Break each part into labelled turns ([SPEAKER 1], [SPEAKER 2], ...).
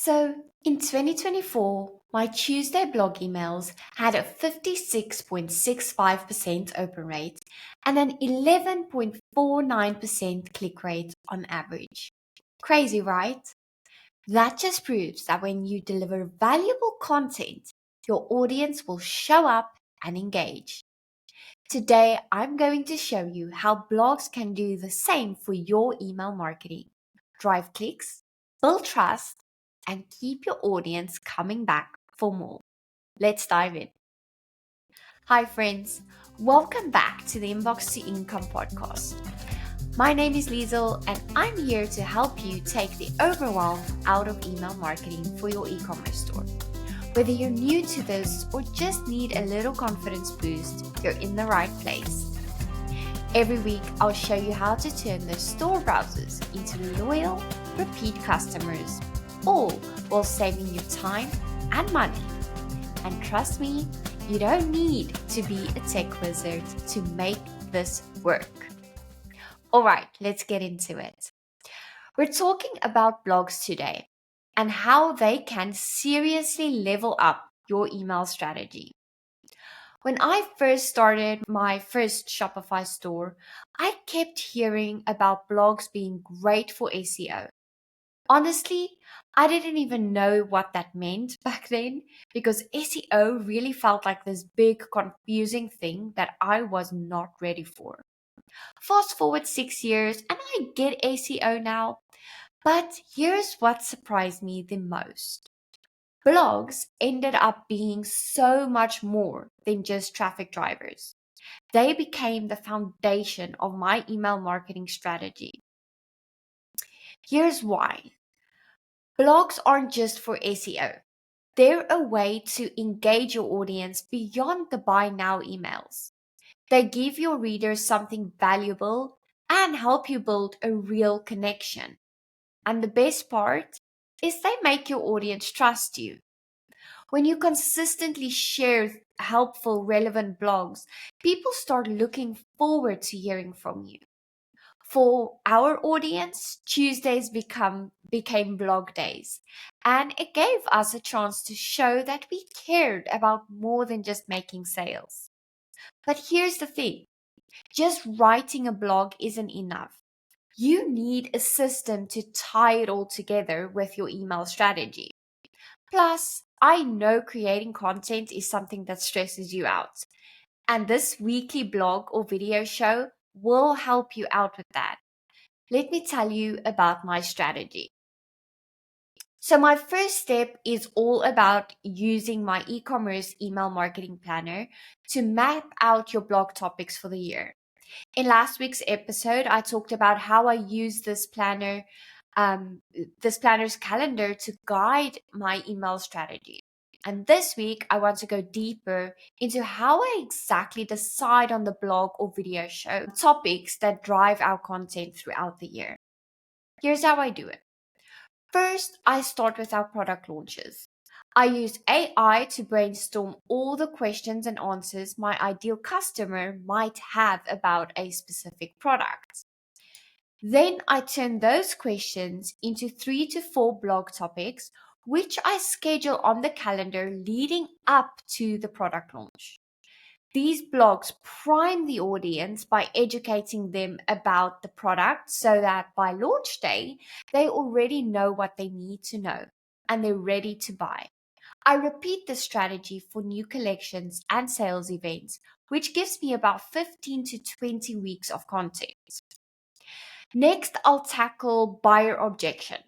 [SPEAKER 1] So in 2024, my Tuesday blog emails had a 56.65% open rate and an 11.49% click rate on average. Crazy, right? That just proves that when you deliver valuable content, your audience will show up and engage. Today, I'm going to show you how blogs can do the same for your email marketing. Drive clicks, build trust, and keep your audience coming back for more. Let's dive in. Hi, friends. Welcome back to the Inbox to Income podcast. My name is LIEZLE, and I'm here to help you take the overwhelm out of email marketing for your e-commerce store. Whether you're new to this or just need a little confidence boost, you're in the right place. Every week, I'll show you how to turn those store browsers into loyal, repeat customers, all while saving you time and money. And trust me, you don't need to be a tech wizard to make this work. All right, let's get into it. We're talking about blogs today and how they can seriously level up your email strategy. When I first started my first Shopify store, I kept hearing about blogs being great for SEO. Honestly, I didn't even know what that meant back then because SEO really felt like this big, confusing thing that I was not ready for. Fast forward 6 years and I get SEO now, but here's what surprised me the most. Blogs ended up being so much more than just traffic drivers. They became the foundation of my email marketing strategy. Here's why. Blogs aren't just for SEO. They're a way to engage your audience beyond the buy now emails. They give your readers something valuable and help you build a real connection. And the best part is they make your audience trust you. When you consistently share helpful, relevant blogs, people start looking forward to hearing from you. For our audience, Tuesdays became blog days, and it gave us a chance to show that we cared about more than just making sales. But here's the thing, just writing a blog isn't enough. You need a system to tie it all together with your email strategy. Plus, I know creating content is something that stresses you out, and this weekly blog or video show will help you out with that. Let me tell you about my strategy. So my first step is all about using my e-commerce email marketing planner to map out your blog topics for the year. In last week's episode, I talked about how I use this planner's calendar to guide my email strategy. And this week, I want to go deeper into how I exactly decide on the blog or video show topics that drive our content throughout the year. Here's how I do it. First, I start with our product launches. I use AI to brainstorm all the questions and answers my ideal customer might have about a specific product. Then I turn those questions into 3 to 4 blog topics, which I schedule on the calendar leading up to the product launch. These blogs prime the audience by educating them about the product so that by launch day, they already know what they need to know and they're ready to buy. I repeat this strategy for new collections and sales events, which gives me about 15 to 20 weeks of content. Next, I'll tackle buyer objection.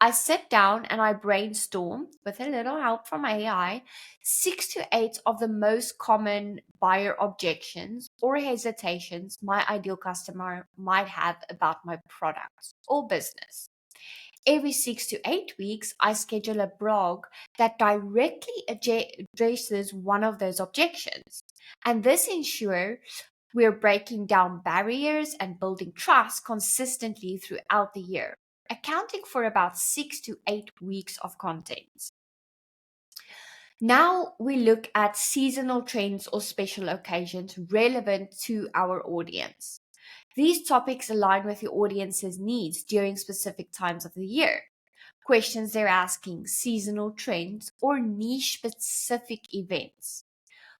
[SPEAKER 1] I sit down and I brainstorm, with a little help from AI, 6 to 8 of the most common buyer objections or hesitations my ideal customer might have about my product or business. Every 6 to 8 weeks, I schedule a blog that directly addresses one of those objections. And this ensures we're breaking down barriers and building trust consistently throughout the year, accounting for about 6 to 8 weeks of content. Now we look at seasonal trends or special occasions relevant to our audience. These topics align with your audience's needs during specific times of the year. questions they're asking, seasonal trends, or niche specific events.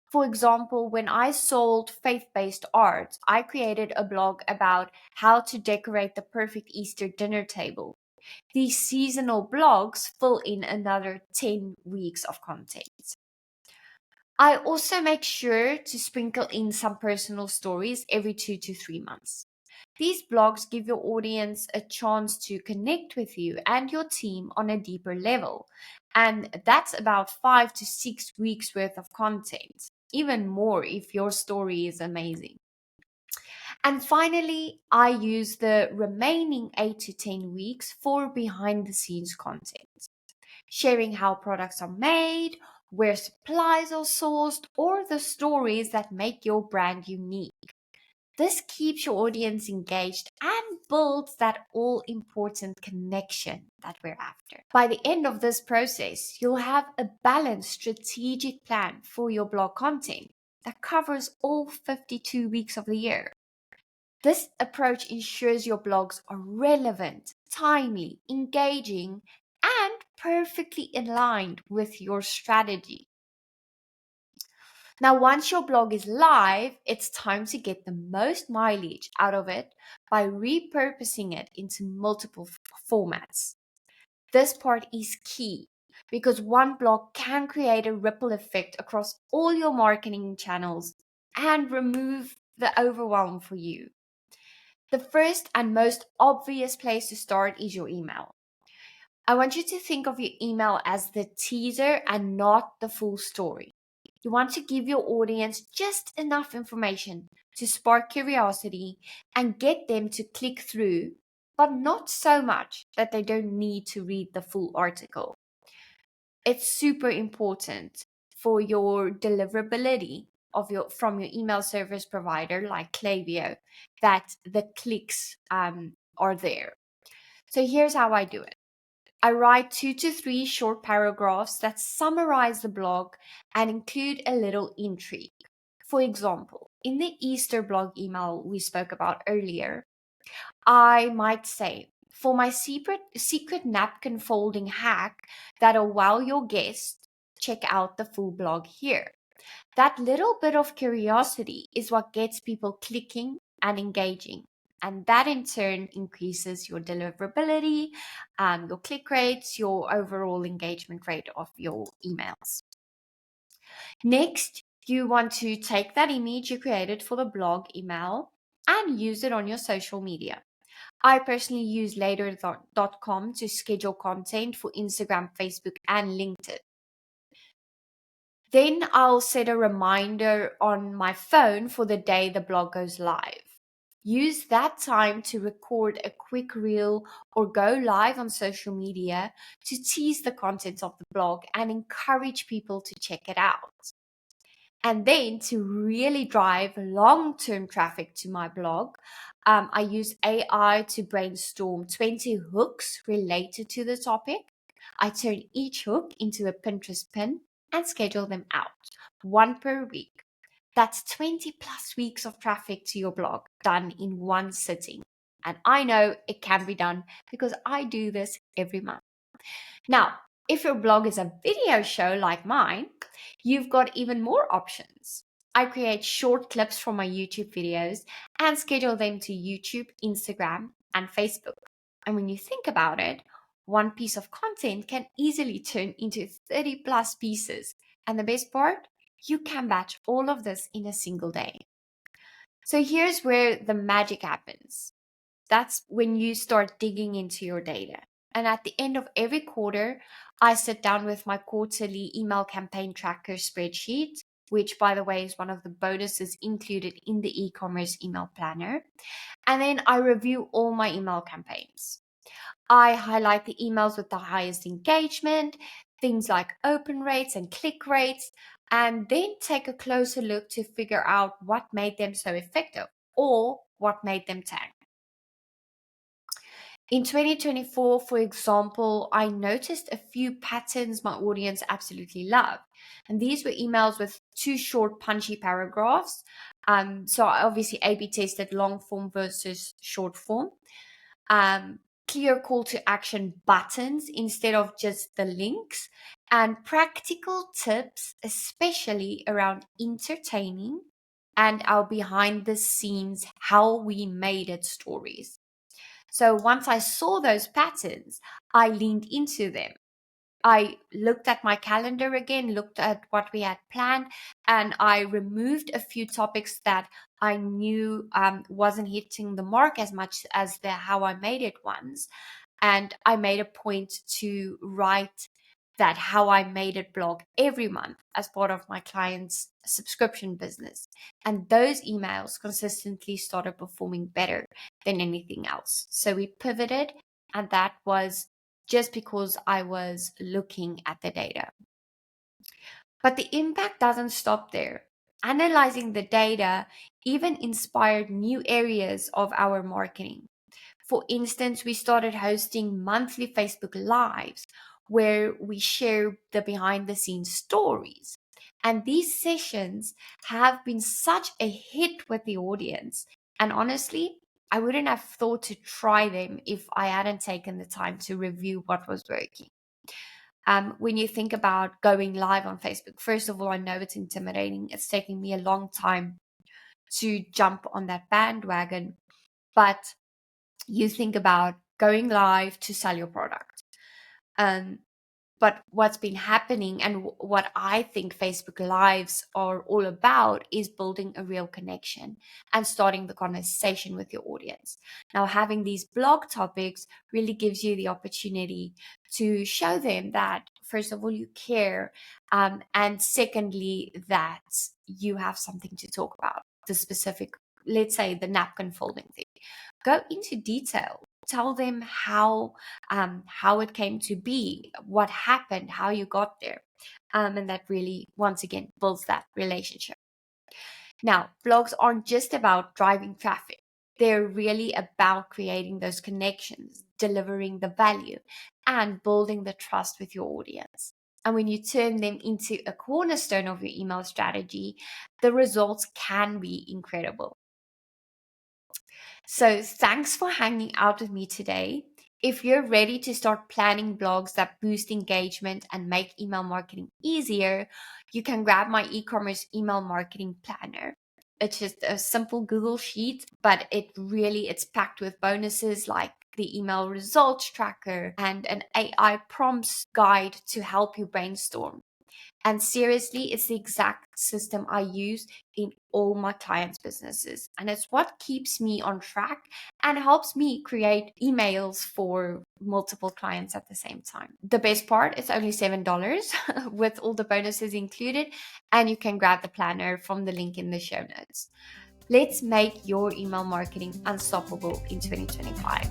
[SPEAKER 1] For example, when I sold faith-based art, I created a blog about how to decorate the perfect Easter dinner table. These seasonal blogs fill in another 10 weeks of content. I also make sure to sprinkle in some personal stories every 2 to 3 months. These blogs give your audience a chance to connect with you and your team on a deeper level. And that's about 5 to 6 weeks worth of content, even more if your story is amazing. And finally, I use the remaining 8 to 10 weeks for behind the scenes content, sharing how products are made, where supplies are sourced, or the stories that make your brand unique. This keeps your audience engaged and builds that all important connection that we're after. By the end of this process, you'll have a balanced strategic plan for your blog content that covers all 52 weeks of the year. This approach ensures your blogs are relevant, timely, engaging, and perfectly aligned with your strategy. Now, once your blog is live, it's time to get the most mileage out of it by repurposing it into multiple formats. This part is key because one blog can create a ripple effect across all your marketing channels and remove the overwhelm for you. The first and most obvious place to start is your email. I want you to think of your email as the teaser and not the full story. You want to give your audience just enough information to spark curiosity and get them to click through, but not so much that they don't need to read the full article. It's super important for your deliverability from your email service provider like Klaviyo that the clicks are there. So here's how I do it. I write 2 to 3 short paragraphs that summarize the blog and include a little intrigue. For example, in the Easter blog email we spoke about earlier, I might say, for my secret napkin folding hack that'll wow your guests, check out the full blog here. That little bit of curiosity is what gets people clicking and engaging. And that in turn increases your deliverability, your click rates, your overall engagement rate of your emails. Next, you want to take that image you created for the blog email and use it on your social media. I personally use later.com to schedule content for Instagram, Facebook, and LinkedIn. Then I'll set a reminder on my phone for the day the blog goes live. Use that time to record a quick reel or go live on social media to tease the content of the blog and encourage people to check it out. And then to really drive long-term traffic to my blog, I use AI to brainstorm 20 hooks related to the topic. I turn each hook into a Pinterest pin and schedule them out, one per week. That's 20 plus weeks of traffic to your blog done in one sitting. And I know it can be done because I do this every month. Now, if your blog is a video show like mine, you've got even more options. I create short clips from my YouTube videos and schedule them to YouTube, Instagram, and Facebook. And when you think about it, one piece of content can easily turn into 30 plus pieces. And the best part, you can batch all of this in a single day. So here's where the magic happens. That's when you start digging into your data. And at the end of every quarter, I sit down with my quarterly email campaign tracker spreadsheet, which, by the way, is one of the bonuses included in the e-commerce email planner. And then I review all my email campaigns. I highlight the emails with the highest engagement, things like open rates and click rates, and then take a closer look to figure out what made them so effective or what made them tank. In 2024, for example, I noticed a few patterns my audience absolutely loved. And these were emails with 2 short, punchy paragraphs. So I obviously A/B tested long form versus short form. clear call to action buttons instead of just the links, and practical tips, especially around entertaining and our behind the scenes, how we made it stories. So once I saw those patterns, I leaned into them. I looked at my calendar again, looked at what we had planned, and I removed a few topics that I knew wasn't hitting the mark as much as the how I made it ones. And I made a point to write that how I made it blog every month as part of my client's subscription business. And those emails consistently started performing better than anything else. So we pivoted, and that was just because I was looking at the data. But the impact doesn't stop there. Analyzing the data even inspired new areas of our marketing. For instance, we started hosting monthly Facebook Lives where we share the behind the scenes stories. And these sessions have been such a hit with the audience. And honestly, I wouldn't have thought to try them if I hadn't taken the time to review what was working. When you think about going live on Facebook, first of all, I know it's intimidating. It's taking me a long time to jump on that bandwagon. But you think about going live to sell your product. But what's been happening and what I think Facebook Lives are all about is building a real connection and starting the conversation with your audience. Now, having these blog topics really gives you the opportunity to show them that, first of all, you care, and secondly, that you have something to talk about. The specific, let's say, the napkin folding thing. Go into detail. Tell them how it came to be, what happened, how you got there. And that really, once again, builds that relationship. Now, blogs aren't just about driving traffic. They're really about creating those connections, delivering the value, and building the trust with your audience. And when you turn them into a cornerstone of your email strategy, the results can be incredible. So thanks for hanging out with me today. If you're ready to start planning blogs that boost engagement and make email marketing easier, you can grab my e-commerce email marketing planner. It's just a simple Google sheet, but it's packed with bonuses like the email results tracker and an AI prompts guide to help you brainstorm. And seriously, it's the exact system I use in all my clients' businesses. And it's what keeps me on track and helps me create emails for multiple clients at the same time. The best part, it's only $7 with all the bonuses included. And you can grab the planner from the link in the show notes. Let's make your email marketing unstoppable in 2025.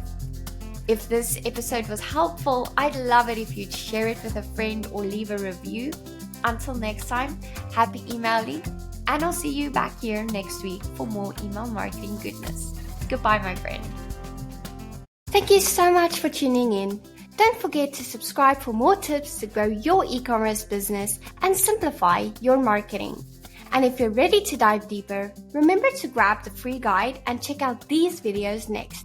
[SPEAKER 1] If this episode was helpful, I'd love it if you'd share it with a friend or leave a review. Until next time, happy emailing, and I'll see you back here next week for more email marketing goodness. Goodbye, my friend. Thank you so much for tuning in. Don't forget to subscribe for more tips to grow your e-commerce business and simplify your marketing. And if you're ready to dive deeper, remember to grab the free guide and check out these videos next.